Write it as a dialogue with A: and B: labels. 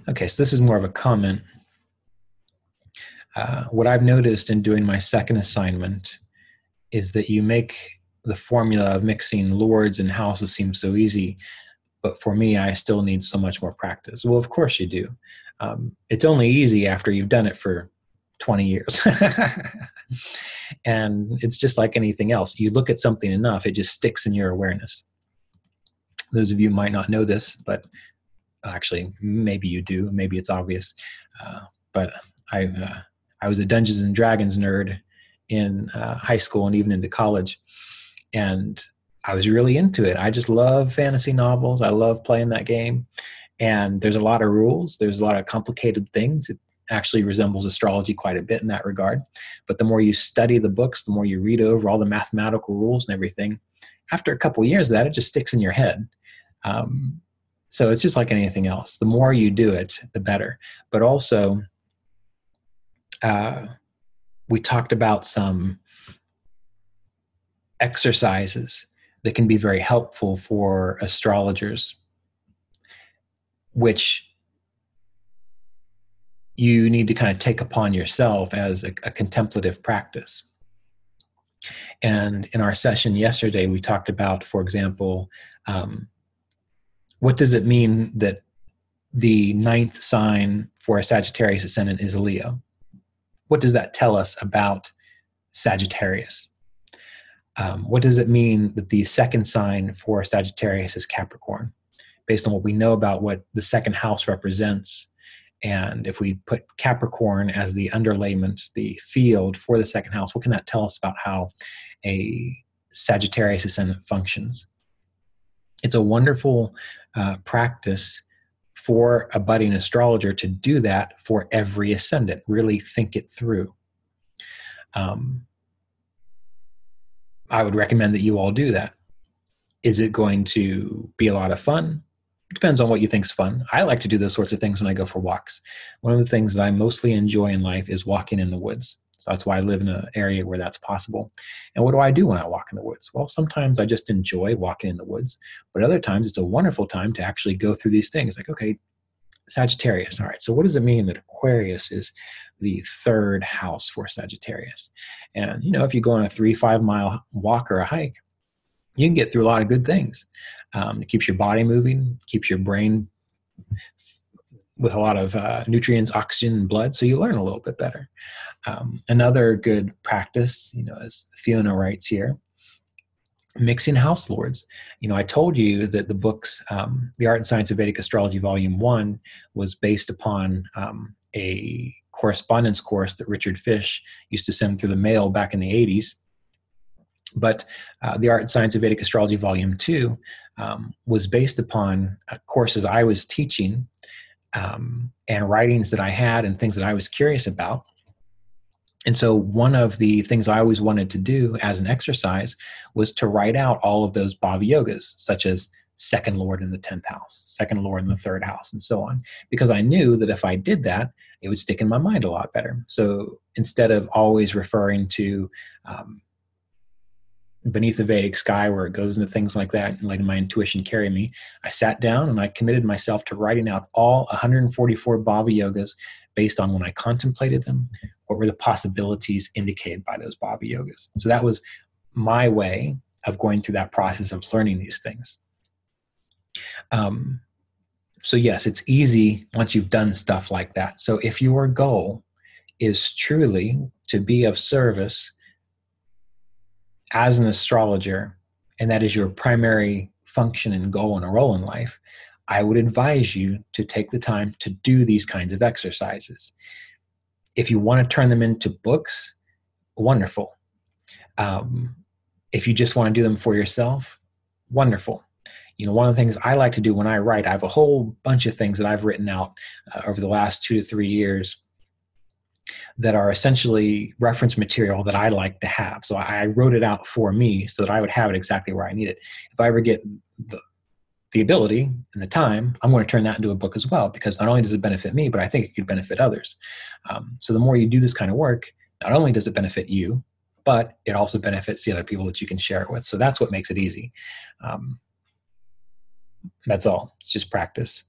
A: Okay, so this is more of a comment. What I've noticed in doing my second assignment is that you make the formula of mixing lords and houses seem so easy, but for me, I still need so much more practice. Well, of course you do. It's only easy after you've done it for 20 years. And it's just like anything else. You look at something enough, it just sticks in your awareness. Those of you might not know this, but actually, maybe you do. Maybe it's obvious. But I was a Dungeons and Dragons nerd in high school and even into college. And I was really into it. I just love fantasy novels. I love playing that game. And there's a lot of rules. There's a lot of complicated things. It actually resembles astrology quite a bit in that regard. But the more you study the books, the more you read over all the mathematical rules and everything, after a couple of years of that, it just sticks in your head. So it's just like anything else. The more you do it, the better. But also, we talked about some exercises that can be very helpful for astrologers, which you need to kind of take upon yourself as a contemplative practice. And in our session yesterday, we talked about, for example, what does it mean that the 9th sign for a Sagittarius ascendant is a Leo? What does that tell us about Sagittarius? What does it mean that the 2nd sign for Sagittarius is Capricorn? Based on what we know about what the 2nd house represents, and if we put Capricorn as the underlayment, the field for the 2nd house, what can that tell us about how a Sagittarius ascendant functions? It's a wonderful practice for a budding astrologer to do that for every ascendant. Really think it through. I would recommend that you all do that. Is it going to be a lot of fun? It depends on what you think is fun. I like to do those sorts of things when I go for walks. One of the things that I mostly enjoy in life is walking in the woods. So that's why I live in an area where that's possible. And what do I do when I walk in the woods? Well, sometimes I just enjoy walking in the woods, but other times it's a wonderful time to actually go through these things. Like, okay, Sagittarius. All right, so what does it mean that Aquarius is the 3rd house for Sagittarius? And, if you go on a 3-5 mile walk or a hike, you can get through a lot of good things. It keeps your body moving, keeps your brain with a lot of nutrients, oxygen, and blood, so you learn a little bit better. Another good practice, as Fiona writes here, mixing house lords. I told you that the books, The Art and Science of Vedic Astrology, Volume 1, was based upon a correspondence course that Richard Fish used to send through the mail back in the 80s. But The Art and Science of Vedic Astrology, Volume 2, was based upon courses I was teaching and writings that I had and things that I was curious about. And so one of the things I always wanted to do as an exercise was to write out all of those bhava yogas, such as 2nd Lord in the 10th house, 2nd Lord in the 3rd house, and so on, because I knew that if I did that, it would stick in my mind a lot better. So instead of always referring to beneath the Vedic sky where it goes into things like that and letting my intuition carry me, I sat down and I committed myself to writing out all 144 bhava yogas based on when I contemplated them, what were the possibilities indicated by those bhava yogas. So that was my way of going through that process of learning these things. So yes, it's easy once you've done stuff like that. So if your goal is truly to be of service as an astrologer, and that is your primary function and goal and a role in life, I would advise you to take the time to do these kinds of exercises. If you want to turn them into books, wonderful. If you just want to do them for yourself, wonderful. One of the things I like to do when I write, I have a whole bunch of things that I've written out over the last 2 to 3 years that are essentially reference material that I like to have. So I wrote it out for me so that I would have it exactly where I need it. If I ever get the ability and the time, I'm going to turn that into a book as well, because not only does it benefit me, but I think it could benefit others. So the more you do this kind of work, not only does it benefit you, but it also benefits the other people that you can share it with. So that's what makes it easy. That's all. It's just practice.